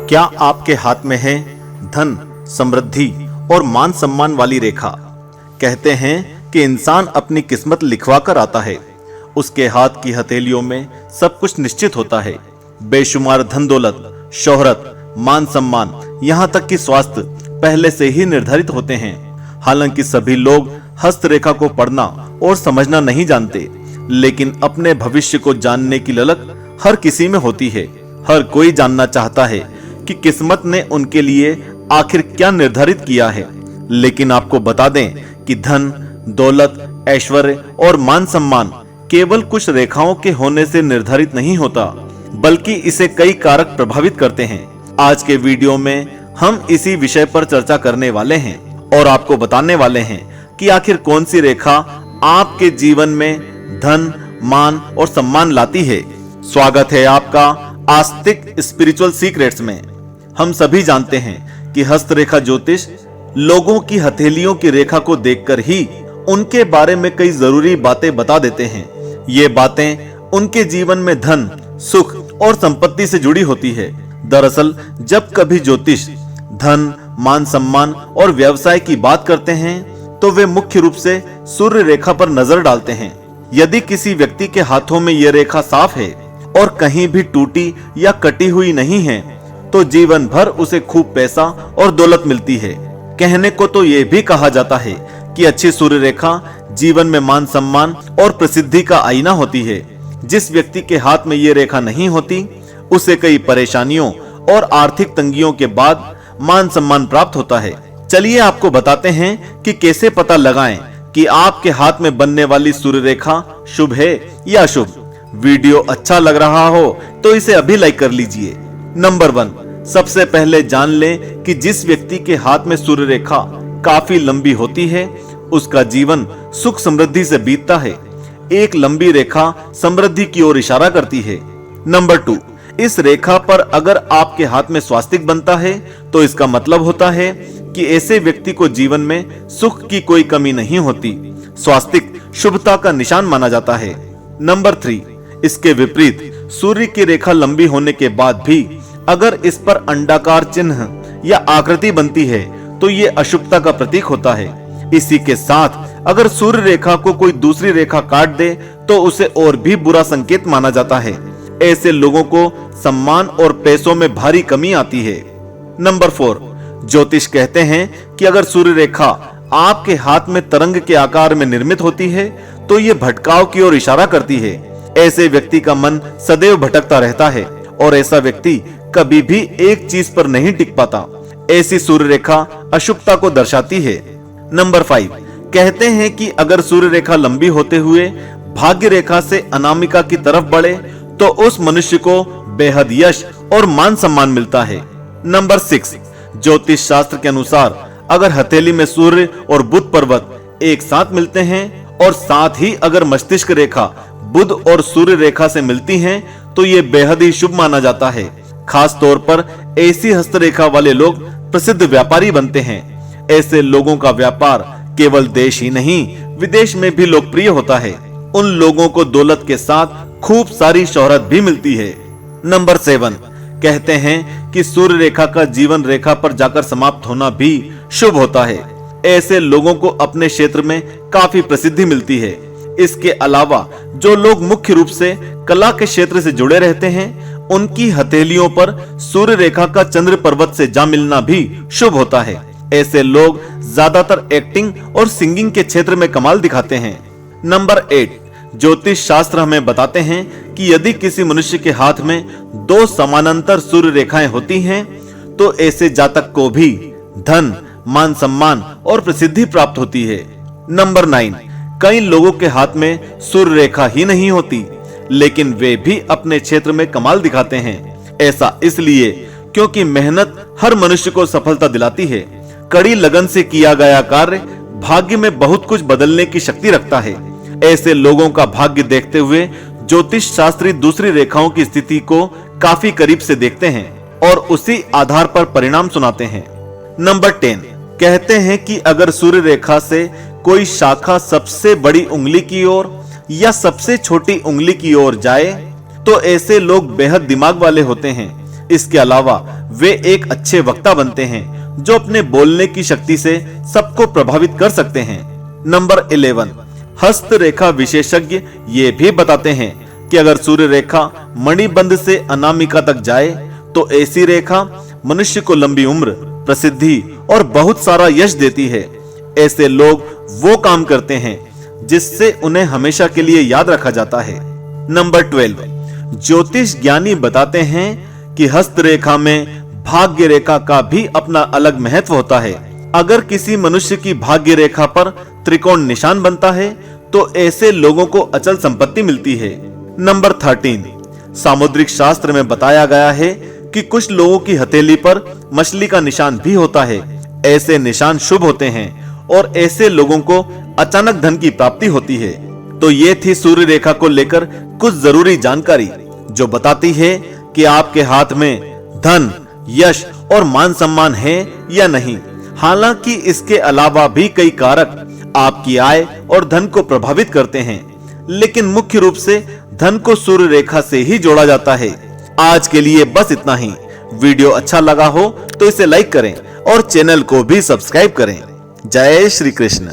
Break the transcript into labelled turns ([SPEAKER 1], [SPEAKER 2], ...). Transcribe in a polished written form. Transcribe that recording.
[SPEAKER 1] क्या आपके हाथ में है धन, समृद्धि और मान सम्मान वाली रेखा? कहते हैं कि इंसान अपनी किस्मत लिखवा कर आता है। उसके हाथ की हथेलियों में सब कुछ निश्चित होता है। बेशुमार धन दौलत, शोहरत, मान सम्मान, यहाँ तक कि स्वास्थ्य पहले से ही निर्धारित होते हैं। हालांकि सभी लोग हस्तरेखा को पढ़ना और समझना नहीं जानते, लेकिन अपने भविष्य को जानने की ललक हर किसी में होती है। हर कोई जानना चाहता है कि किस्मत ने उनके लिए आखिर क्या निर्धारित किया है। लेकिन आपको बता दें कि धन, दौलत, ऐश्वर्य और मान सम्मान केवल कुछ रेखाओं के होने से निर्धारित नहीं होता, बल्कि इसे कई कारक प्रभावित करते हैं। आज के वीडियो में हम इसी विषय पर चर्चा करने वाले हैं और आपको बताने वाले हैं कि आखिर कौन सी रेखा आपके जीवन में धन, मान और सम्मान लाती है। स्वागत है आपका आस्तिक स्पिरिचुअल सीक्रेट्स में। हम सभी जानते हैं कि हस्तरेखा ज्योतिष लोगों की हथेलियों की रेखा को देखकर ही उनके बारे में कई जरूरी बातें बता देते हैं। ये बातें उनके जीवन में धन, सुख और संपत्ति से जुड़ी होती है। दरअसल जब कभी ज्योतिष धन, मान सम्मान और व्यवसाय की बात करते हैं तो वे मुख्य रूप से सूर्य रेखा पर नजर डालते हैं। यदि किसी व्यक्ति के हाथों में यह रेखा साफ है और कहीं भी टूटी या कटी हुई नहीं है, तो जीवन भर उसे खूब पैसा और दौलत मिलती है। कहने को तो यह भी कहा जाता है कि अच्छी सूर्य रेखा जीवन में मान सम्मान और प्रसिद्धि का आईना होती है। जिस व्यक्ति के हाथ में ये रेखा नहीं होती, उसे कई परेशानियों और आर्थिक तंगियों के बाद मान सम्मान प्राप्त होता है। चलिए आपको बताते हैं कि कैसे पता लगाएं कि आपके हाथ में बनने वाली सूर्य रेखा शुभ है या अशुभ। वीडियो अच्छा लग रहा हो तो इसे अभी लाइक कर लीजिए। नंबर 1, सबसे पहले जान लें कि जिस व्यक्ति के हाथ में सूर्य रेखा काफी लंबी होती है, उसका जीवन सुख समृद्धि से बीतता है। एक लंबी रेखा समृद्धि की ओर इशारा करती है। नंबर 2, इस रेखा पर अगर आपके हाथ में स्वास्तिक बनता है तो इसका मतलब होता है कि ऐसे व्यक्ति को जीवन में सुख की कोई कमी नहीं होती। स्वास्तिक शुभता का निशान माना जाता है। नंबर 3, इसके विपरीत सूर्य की रेखा लंबी होने के बाद भी अगर इस पर अंडाकार चिन्ह या आकृति बनती है तो ये अशुभता का प्रतीक होता है। इसी के साथ अगर सूर्य रेखा को कोई दूसरी रेखा काट दे तो उसे और भी बुरा संकेत माना जाता है। ऐसे लोगों को सम्मान और पैसों में भारी कमी आती है। नंबर 4, ज्योतिष कहते हैं कि अगर सूर्य रेखा आपके हाथ में तरंग के आकार में निर्मित होती है तो ये भटकाव की ओर इशारा करती है। ऐसे व्यक्ति का मन सदैव भटकता रहता है और ऐसा व्यक्ति कभी भी एक चीज पर नहीं टिक पाता। ऐसी सूर्य रेखा अशुभता को दर्शाती है। नंबर 5, कहते हैं कि अगर सूर्य रेखा लंबी होते हुए भाग्य रेखा से अनामिका की तरफ बढ़े तो उस मनुष्य को बेहद यश और मान सम्मान मिलता है। नंबर 6, ज्योतिष शास्त्र के अनुसार अगर हथेली में सूर्य और बुध पर्वत एक साथ मिलते हैं और साथ ही अगर मस्तिष्क रेखा बुध और सूर्य रेखा से मिलती हैं तो ये बेहद ही शुभ माना जाता है। खास तौर पर ऐसी हस्तरेखा वाले लोग प्रसिद्ध व्यापारी बनते हैं। ऐसे लोगों का व्यापार केवल देश ही नहीं, विदेश में भी लोकप्रिय होता है। उन लोगों को दौलत के साथ खूब सारी शोहरत भी मिलती है। नंबर 7, कहते हैं कि सूर्य रेखा का जीवन रेखा पर जाकर समाप्त होना भी शुभ होता है। ऐसे लोगों को अपने क्षेत्र में काफी प्रसिद्धि मिलती है। इसके अलावा जो लोग मुख्य रूप से कला के क्षेत्र से जुड़े रहते हैं, उनकी हथेलियों पर सूर्य रेखा का चंद्र पर्वत से जा मिलना भी शुभ होता है। ऐसे लोग ज्यादातर एक्टिंग और सिंगिंग के क्षेत्र में कमाल दिखाते हैं। नंबर 8, ज्योतिष शास्त्र हमें बताते हैं कि यदि किसी मनुष्य के हाथ में 2 समानांतर सूर्य रेखाएं होती हैं तो ऐसे जातक को भी धन, मान सम्मान और प्रसिद्धि प्राप्त होती है। नंबर 9, कई लोगों के हाथ में सूर्य रेखा ही नहीं होती, लेकिन वे भी अपने क्षेत्र में कमाल दिखाते हैं। ऐसा इसलिए क्योंकि मेहनत हर मनुष्य को सफलता दिलाती है। कड़ी लगन से किया गया कार्य भाग्य में बहुत कुछ बदलने की शक्ति रखता है। ऐसे लोगों का भाग्य देखते हुए ज्योतिष शास्त्री दूसरी रेखाओं की स्थिति को काफी करीब से देखते हैं और उसी आधार पर परिणाम सुनाते हैं। नंबर 10, कहते हैं कि अगर सूर्य रेखा से कोई शाखा सबसे बड़ी उंगली की ओर या सबसे छोटी उंगली की ओर जाए तो ऐसे लोग बेहद दिमाग वाले होते हैं। इसके अलावा वे एक अच्छे वक्ता बनते हैं जो अपने बोलने की शक्ति से सबको प्रभावित कर सकते हैं। नंबर 11, हस्त रेखा विशेषज्ञ ये भी बताते हैं कि अगर सूर्य रेखा मणिबंध से अनामिका तक जाए तो ऐसी रेखा मनुष्य को लंबी उम्र, प्रसिद्धि और बहुत सारा यश देती है। ऐसे लोग वो काम करते हैं जिससे उन्हें हमेशा के लिए याद रखा जाता है। नंबर 12, ज्योतिष ज्ञानी बताते हैं कि हस्त रेखा में भाग्य रेखा का भी अपना अलग महत्व होता है। अगर किसी मनुष्य की भाग्य रेखा पर त्रिकोण निशान बनता है तो ऐसे लोगों को अचल संपत्ति मिलती है। नंबर 13, सामुद्रिक शास्त्र में बताया गया है कि कुछ लोगों की हथेली पर मछली का निशान भी होता है। ऐसे निशान शुभ होते हैं और ऐसे लोगों को अचानक धन की प्राप्ति होती है। तो ये थी सूर्य रेखा को लेकर कुछ जरूरी जानकारी जो बताती है कि आपके हाथ में धन, यश और मान सम्मान है या नहीं। हालांकि इसके अलावा भी कई कारक आपकी आय और धन को प्रभावित करते हैं, लेकिन मुख्य रूप से धन को सूर्य रेखा से ही जोड़ा जाता है। आज के लिए बस इतना ही। वीडियो अच्छा लगा हो तो इसे लाइक करें और चैनल को भी सब्सक्राइब करें। जय श्री कृष्ण।